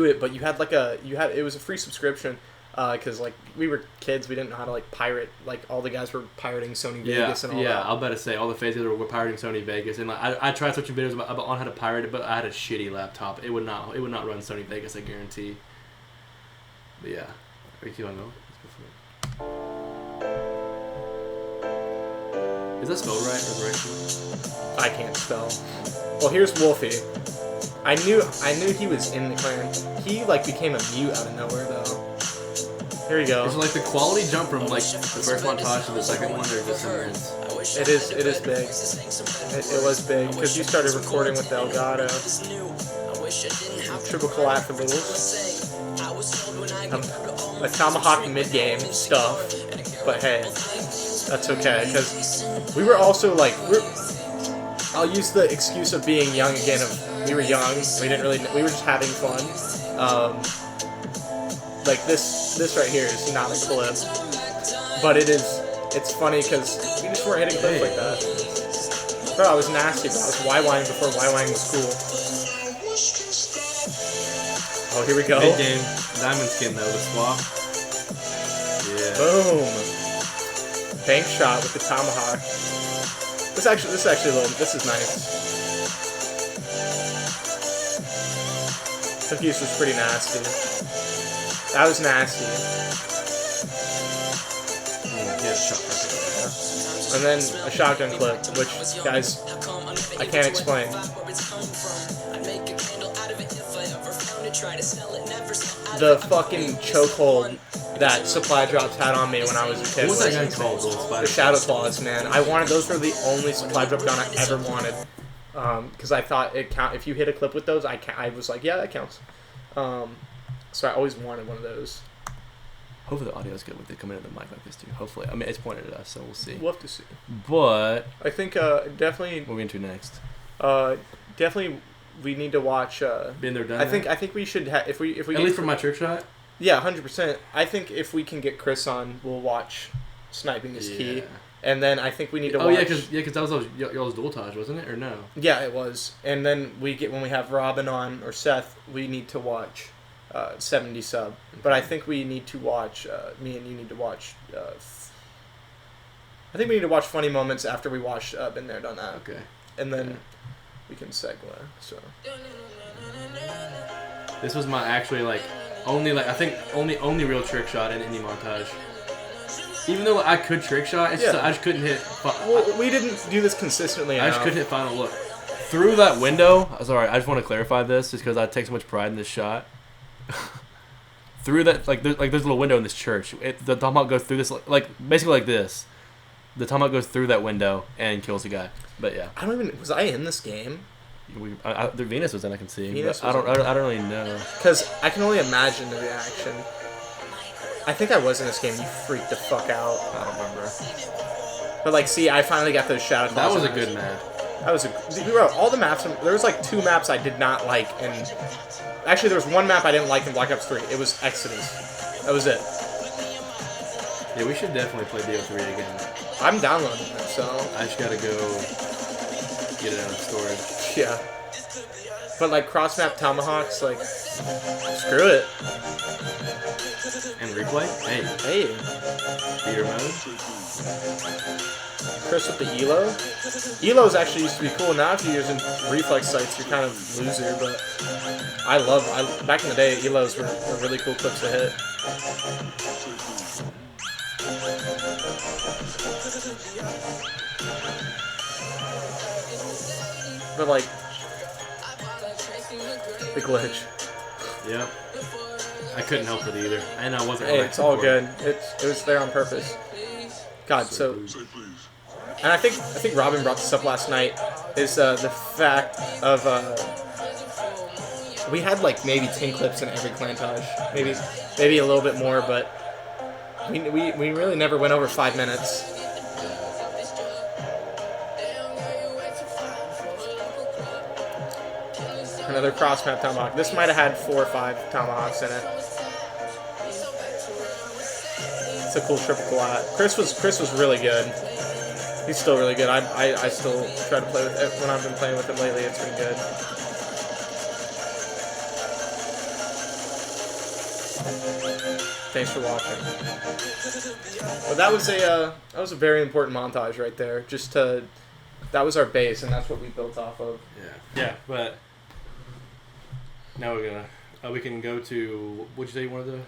[SPEAKER 3] it. But you had it was a free subscription, because like we were kids, we didn't know how to like pirate. Like all the guys were pirating Sony Vegas and all that.
[SPEAKER 4] I'll better say all the phases were pirating Sony Vegas, and like I tried searching videos about on how to pirate it, but I had a shitty laptop. It would not run Sony Vegas, I guarantee. But yeah, are you keep on going? Let's go for it. Is that spelled right? Resurrection?
[SPEAKER 3] I can't spell. Well, here's Wolfie. I knew he was in the clan. He like became a mute out of nowhere though. Here you go.
[SPEAKER 4] It's like the quality jump from like the first montage to the second one. They're just immense.
[SPEAKER 3] It is big. It was big because you started recording with Delgado. Triple collectibles. A tomahawk mid game stuff, but hey, that's okay because we were also like I'll use the excuse of being young again. We were young. We were just having fun. Like this right here is not a clip, but it's funny because we just weren't hitting clips like that. Bro, I was nasty, bro. I was YYing before YYing was cool. Oh, here we go.
[SPEAKER 4] Mid game diamond skin though, the swap. Yeah.
[SPEAKER 3] Boom. Bank shot with the tomahawk. This is actually this is nice. Cookies was pretty nasty. That was nasty.
[SPEAKER 4] Yeah, shot right
[SPEAKER 3] And then a shotgun clip, which, guys, I can't explain. The fucking chokehold that Supply Drops had on me when I was a kid.
[SPEAKER 4] What was that guy called?
[SPEAKER 3] The Shadow Claws, man. Those were the only Supply Drop gun I ever wanted. Because I thought it count. If you hit a clip with those, I was like, yeah, that counts. So I always wanted one of those.
[SPEAKER 4] Hopefully the audio is good with it coming into the mic like this too. Hopefully, I mean it's pointed at us, so we'll see.
[SPEAKER 3] We'll have to see.
[SPEAKER 4] But
[SPEAKER 3] I think definitely.
[SPEAKER 4] what are we into next?
[SPEAKER 3] Definitely, we need to watch.
[SPEAKER 4] Been there, done.
[SPEAKER 3] I think we should if we
[SPEAKER 4] at
[SPEAKER 3] get
[SPEAKER 4] least for my trick shot.
[SPEAKER 3] Yeah, 100%. I think if we can get Chris on, we'll watch Sniping is Key. And then I think we need to watch...
[SPEAKER 4] Oh, yeah, because that was y'all's dual-tage, wasn't it? Or no?
[SPEAKER 3] Yeah, it was. And then when we have Robin on, or Seth, we need to watch 70 Sub. But I think we need to watch... me and you need to watch... I think we need to watch Funny Moments after we watch Been There, Done That.
[SPEAKER 4] Okay.
[SPEAKER 3] And then
[SPEAKER 4] Yeah.
[SPEAKER 3] we can segue, so...
[SPEAKER 4] This was my actually like only like I think only real trick shot in any montage. Even though I could trick shot, it's just,
[SPEAKER 3] Yeah.
[SPEAKER 4] I just couldn't hit.
[SPEAKER 3] Well, we didn't do this consistently
[SPEAKER 4] I
[SPEAKER 3] enough.
[SPEAKER 4] just couldn't hit final look. Through that window, sorry, I just want to clarify this just because I take so much pride in this shot. Through that, there's a little window in this church. The tomahawk goes through this, basically like this. The tomahawk goes through that window and kills the guy. But yeah,
[SPEAKER 3] I don't even. Was I in this game?
[SPEAKER 4] the Venus was in. I can see.
[SPEAKER 3] Venus
[SPEAKER 4] But
[SPEAKER 3] was
[SPEAKER 4] I don't really know.
[SPEAKER 3] Because I can only imagine the reaction. I think I was in this game. You freaked the fuck out.
[SPEAKER 4] I don't remember.
[SPEAKER 3] But like, see, I finally got those shadow.
[SPEAKER 4] That was a
[SPEAKER 3] claws
[SPEAKER 4] good map.
[SPEAKER 3] That was we wrote all the maps. There was like 2 maps I did not like, and actually there was 1 map I didn't like in Black Ops 3. It was Exodus. That was it.
[SPEAKER 4] Yeah, we should definitely play BO3 again.
[SPEAKER 3] I'm downloading it, so
[SPEAKER 4] I just gotta go get it out of storage.
[SPEAKER 3] yeah. But like cross map tomahawks, like screw it.
[SPEAKER 4] And replay? Hey,
[SPEAKER 3] Hey,
[SPEAKER 4] theater mode.
[SPEAKER 3] Chris with the Elo. Elos actually used to be cool. Now if you're using reflex sights, you're kind of loser. But back in the day, Elos were really cool clips to hit. But like the glitch.
[SPEAKER 4] Yep. I couldn't help it either, and I wasn't.
[SPEAKER 3] Hey,
[SPEAKER 4] relaxing
[SPEAKER 3] it's all
[SPEAKER 4] for
[SPEAKER 3] good. It was there on purpose. God, so. And I think Robin brought this up last night. Is the fact of we had like maybe 10 clips in every Clantage, maybe a little bit more, but we really never went over 5 minutes. Another cross map tomahawk. This might have had 4 or 5 tomahawks in it. It's a cool triple collat. Chris was really good. He's still really good. I still try to play with it when I've been playing with him lately. It's been good. Thanks for watching. But that was a very important montage right there. That was our base, and that's what we built off of.
[SPEAKER 4] Yeah, but now we're gonna we can go to what'd you say you wanted to?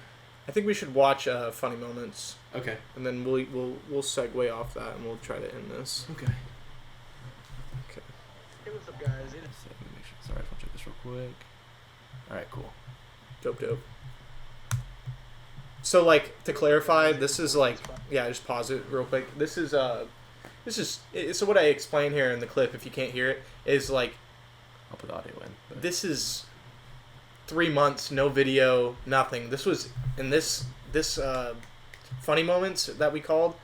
[SPEAKER 3] I think we should watch Funny Moments,
[SPEAKER 4] Okay.
[SPEAKER 3] and then we'll segue off that, and we'll try to end this.
[SPEAKER 4] Okay.
[SPEAKER 3] Okay.
[SPEAKER 5] Hey, what's up, guys?
[SPEAKER 4] Sorry, I just want to check this real quick. All right, cool.
[SPEAKER 3] Dope. So, like, to clarify, this is like, yeah, just pause it real quick. This is so what I explain here in the clip, if you can't hear it, is like,
[SPEAKER 4] I'll put the audio in. But.
[SPEAKER 3] this is 3 months, no video, nothing. This was, and this Funny Moments that we called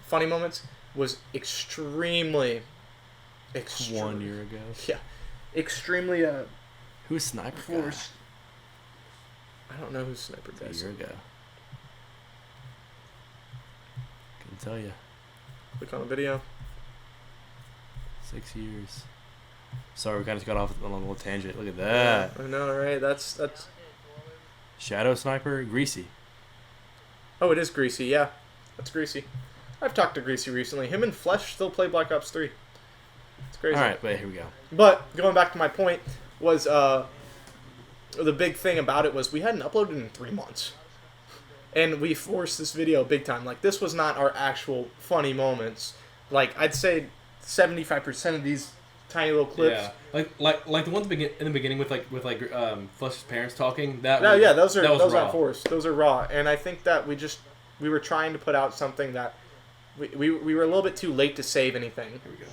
[SPEAKER 3] Funny Moments was extremely
[SPEAKER 4] 1 year ago.
[SPEAKER 3] yeah, extremely
[SPEAKER 4] Who's Sniper Guy?
[SPEAKER 3] forced. I don't know who Sniper Guy
[SPEAKER 4] A
[SPEAKER 3] is.
[SPEAKER 4] year ago. Can tell you.
[SPEAKER 3] Click on the video.
[SPEAKER 4] 6 years. Sorry, we kind of got off on a little tangent. Look at that.
[SPEAKER 3] I know, right? That's.
[SPEAKER 4] Shadow Sniper, Greasy.
[SPEAKER 3] Oh, it is Greasy. Yeah, that's Greasy. I've talked to Greasy recently. Him and Flesh still play Black Ops 3. It's crazy.
[SPEAKER 4] All right, but here we go.
[SPEAKER 3] But going back to my point was the big thing about it was we hadn't uploaded in 3 months, and we forced this video big time. Like, this was not our actual funny moments. Like, I'd say 75% of these tiny little clips.
[SPEAKER 4] Yeah, like the ones in the beginning with Flesh's parents talking. That
[SPEAKER 3] No,
[SPEAKER 4] was,
[SPEAKER 3] yeah, those
[SPEAKER 4] that was raw.
[SPEAKER 3] aren't forced. Those are raw, and I think that we were trying to put out something that we were a little bit too late to save anything.
[SPEAKER 4] Here we go.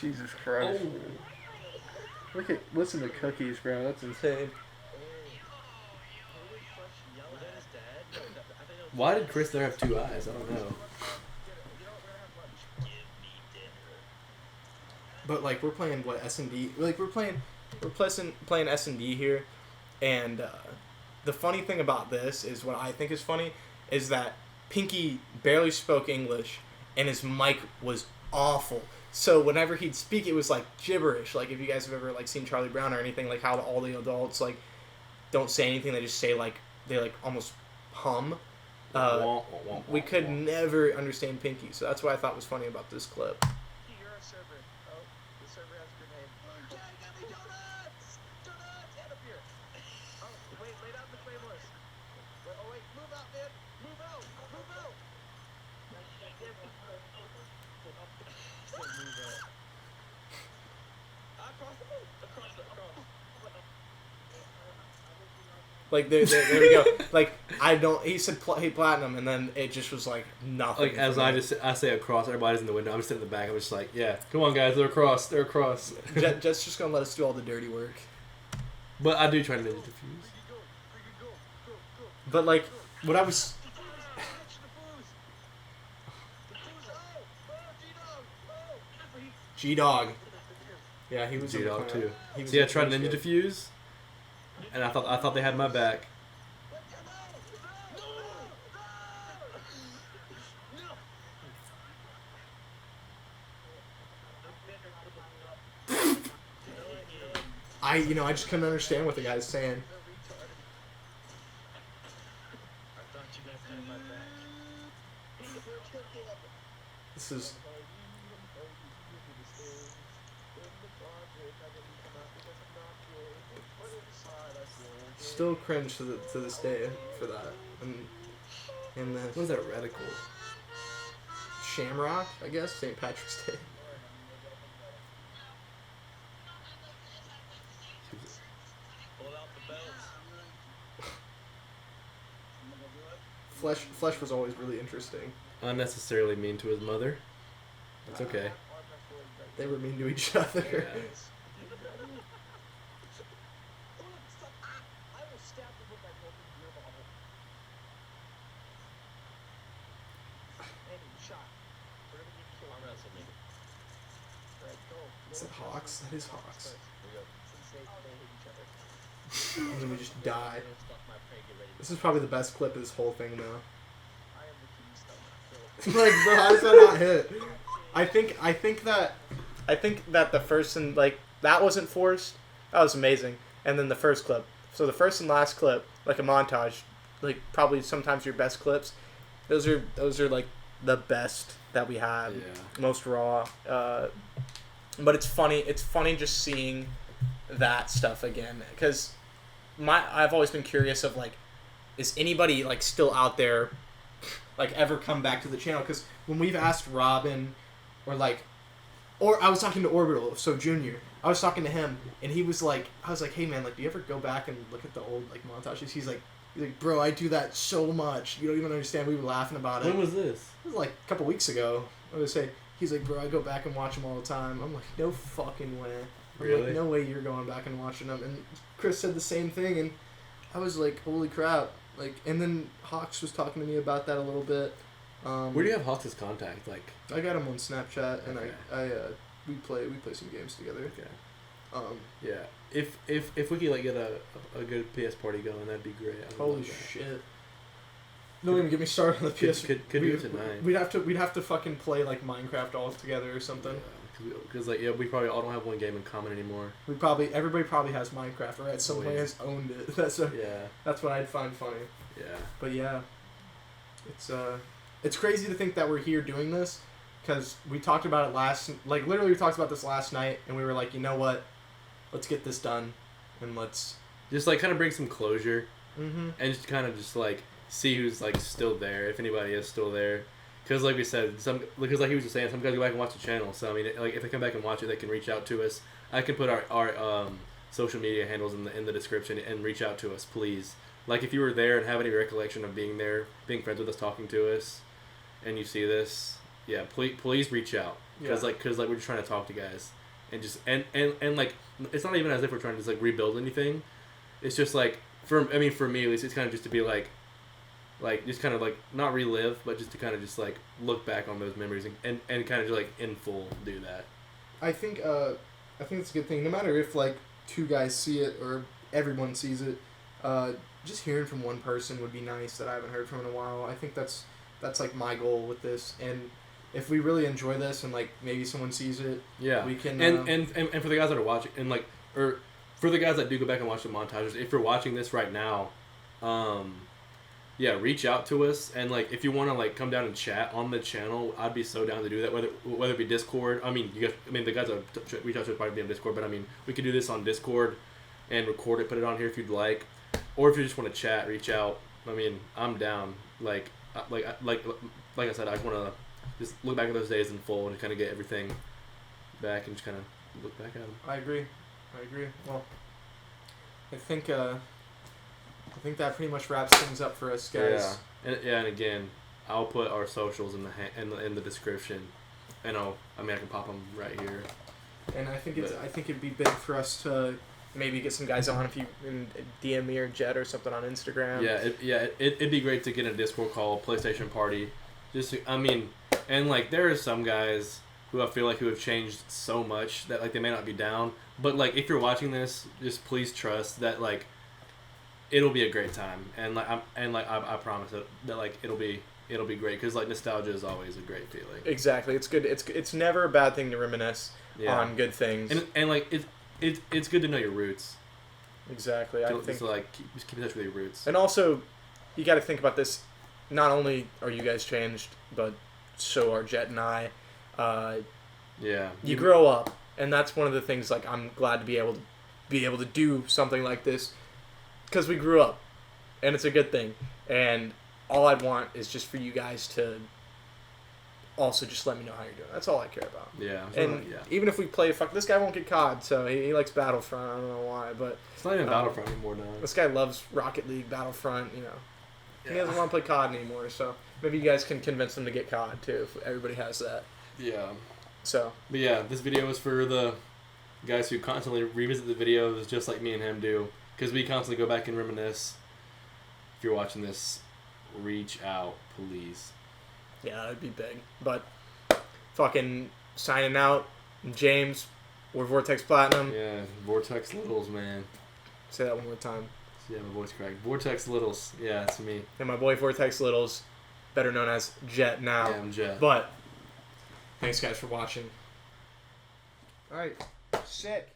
[SPEAKER 3] Jesus Christ! Listen to Cookies, bro. That's insane.
[SPEAKER 4] Why did Chris there have 2 eyes? I don't know.
[SPEAKER 3] But like we're playing what S&D, like we're playing S&D here, and the funny thing about this is what I think is funny is that Pinky barely spoke English and his mic was awful. So whenever he'd speak, it was like gibberish. Like if you guys have ever like seen Charlie Brown or anything, like how all the adults like don't say anything. They just say they almost hum.
[SPEAKER 4] Wah, wah, wah,
[SPEAKER 3] We
[SPEAKER 4] wah,
[SPEAKER 3] could
[SPEAKER 4] wah.
[SPEAKER 3] never understand Pinky, so that's what I thought was funny about this clip.
[SPEAKER 5] You're a server. Oh, the server has a grenade. Okay, get me donuts! Donuts! Get up here! Oh, wait, lay down the claymores. Wait, oh, wait, move out, man! Move out! Move out!
[SPEAKER 3] Like there we go. Like I don't. He said hey platinum, and then it just was like nothing.
[SPEAKER 4] Like as
[SPEAKER 3] for me.
[SPEAKER 4] I say across, everybody's in the window. I'm sitting in the back. I'm just like, yeah, come on guys, they're across, they're across.
[SPEAKER 3] Jet's just gonna let us do all the dirty work.
[SPEAKER 4] But I do try to ninja defuse.
[SPEAKER 3] But like what I was. G Dog. Yeah, he was in the
[SPEAKER 4] G-Dog
[SPEAKER 3] clan.
[SPEAKER 4] too.
[SPEAKER 3] He was
[SPEAKER 4] See, I
[SPEAKER 3] in the
[SPEAKER 4] tried
[SPEAKER 3] clan
[SPEAKER 4] ninja
[SPEAKER 3] too.
[SPEAKER 4] defuse, and I thought they had my back.
[SPEAKER 3] I just couldn't understand what the guy's saying. This is still cringe to this day for that. And
[SPEAKER 4] What
[SPEAKER 3] the
[SPEAKER 4] is that radical?
[SPEAKER 3] Shamrock, I guess, St. Patrick's Day. Flesh was always really interesting.
[SPEAKER 4] Unnecessarily mean to his mother. It's okay.
[SPEAKER 3] They were mean to each other.
[SPEAKER 4] Yeah.
[SPEAKER 3] Is it Hawks? That is Hawks. And then we just die. This is probably the best clip of this whole thing, though. Like, bro, how does that not hit? I think that the first and that wasn't forced. That was amazing. And then the first clip. So the first and last clip, like a montage, like probably sometimes your best clips. Those are like the best that we have.
[SPEAKER 4] Yeah.
[SPEAKER 3] Most raw. But it's funny. It's funny just seeing that stuff again because I've always been curious of like, is anybody like still out there, like ever come back to the channel? Because when we've asked Robin, or I was talking to Orbital, so Junior. I was talking to him, and he was like, I was like, hey man, like, do you ever go back and look at the old like montages? He's like, bro, I do that so much. You don't even understand. We were laughing about it.
[SPEAKER 4] When was this?
[SPEAKER 3] It was like a couple weeks ago. I would say, he's like, bro, I go back and watch them all the time. I'm like, no fucking way. I'm
[SPEAKER 4] Really?
[SPEAKER 3] like, no way you're going back and watching them. And Chris said the same thing, and I was like, holy crap. Like, and then Hawks was talking to me about that a little bit.
[SPEAKER 4] Where do you have Hawks' contact? Like,
[SPEAKER 3] I got him on Snapchat, and
[SPEAKER 4] Okay.
[SPEAKER 3] we play some games together.
[SPEAKER 4] okay. Yeah. If we could like get a good PS party going, that'd be great. I would
[SPEAKER 3] Holy
[SPEAKER 4] love that.
[SPEAKER 3] shit. Don't even get me started on the PS.
[SPEAKER 4] Could do it tonight.
[SPEAKER 3] We'd have to fucking play like Minecraft all together or something.
[SPEAKER 4] Because we probably all don't have one game in common anymore.
[SPEAKER 3] Everybody probably has Minecraft, or at some point has owned it. That's what I'd find funny.
[SPEAKER 4] Yeah.
[SPEAKER 3] But yeah, it's crazy to think that we're here doing this, because we talked about it literally we talked about this last night, and we were like, you know what, let's get this done, and let's
[SPEAKER 4] Just like kind of bring some closure,
[SPEAKER 3] mm-hmm.
[SPEAKER 4] and just kind of just like see who's like still there, if anybody is still there. Because like we said, because like he was just saying, some guys go back and watch the channel. So I mean, like if they come back and watch it, they can reach out to us. I can put our social media handles in the description and reach out to us, please. Like if you were there and have any recollection of being there, being friends with us, talking to us, and you see this, yeah, please reach out. Because
[SPEAKER 3] Yeah.
[SPEAKER 4] like we're just trying to talk to guys, and just and like it's not even as if we're trying to just like rebuild anything. It's just like for me at least, it's kind of just to be like just kind of like not relive, but just to kind of just like look back on those memories and kind of just like in full do that.
[SPEAKER 3] I think it's a good thing. No matter if like two guys see it or everyone sees it, just hearing from one person would be nice that I haven't heard from in a while. I think that's like my goal with this. And if we really enjoy this and like maybe someone sees it,
[SPEAKER 4] Yeah,
[SPEAKER 3] we can.
[SPEAKER 4] and for the guys that are watching and like or for the guys that do go back and watch the montages, if you're watching this right now, yeah, reach out to us, and like if you want to like come down and chat on the channel, I'd be so down to do that. Whether it be Discord, I mean, the guys that reach out to us probably be on Discord, but I mean, we could do this on Discord and record it, put it on here if you'd like, or if you just want to chat, reach out. I mean, I'm down. Like I said, I want to just look back at those days in full and kind of get everything back and just kind of look back at them.
[SPEAKER 3] I agree. Well, I think that pretty much wraps things up for us, guys.
[SPEAKER 4] Yeah, and again, I'll put our socials in the description, and I can pop them right here.
[SPEAKER 3] And I think it'd be big for us to maybe get some guys on if you DM me or Jet or something on Instagram.
[SPEAKER 4] It'd be great to get a Discord call, PlayStation party. And like there are some guys who I feel like who have changed so much that like they may not be down, but like if you're watching this, just please trust that like it'll be a great time, and I promise it that like it'll be great, because like nostalgia is always a great feeling.
[SPEAKER 3] Exactly, it's good. It's never a bad thing to reminisce on good things,
[SPEAKER 4] and like it's good to know your roots.
[SPEAKER 3] Exactly, I think
[SPEAKER 4] so like keep in touch with your roots.
[SPEAKER 3] And also, you got to think about this. Not only are you guys changed, but so are Jet and I. You grow up, and that's one of the things. Like I'm glad to be able to do something like this, because we grew up, and it's a good thing. And all I'd want is just for you guys to also just let me know how you're doing. That's all I care about.
[SPEAKER 4] Yeah.
[SPEAKER 3] Even if we play, this guy won't get COD, so he likes Battlefront. I don't know why, but
[SPEAKER 4] it's not even Battlefront anymore now.
[SPEAKER 3] This guy loves Rocket League, Battlefront. He doesn't want to play COD anymore. So maybe you guys can convince him to get COD too, if everybody has that.
[SPEAKER 4] Yeah.
[SPEAKER 3] So.
[SPEAKER 4] But yeah, this video is for the guys who constantly revisit the videos, just like me and him do, because we constantly go back and reminisce. If you're watching this, reach out, please.
[SPEAKER 3] Yeah, that'd be big. But fucking signing out, James, we're Vortex Platinum.
[SPEAKER 4] Yeah, Vortex Littles, man.
[SPEAKER 3] Say that one more time.
[SPEAKER 4] Yeah, my voice cracked. Vortex Littles. Yeah, it's me.
[SPEAKER 3] And my boy Vortex Littles, better known as Jet now.
[SPEAKER 4] Yeah, I'm Jet.
[SPEAKER 3] But thanks guys for watching. All right, sick.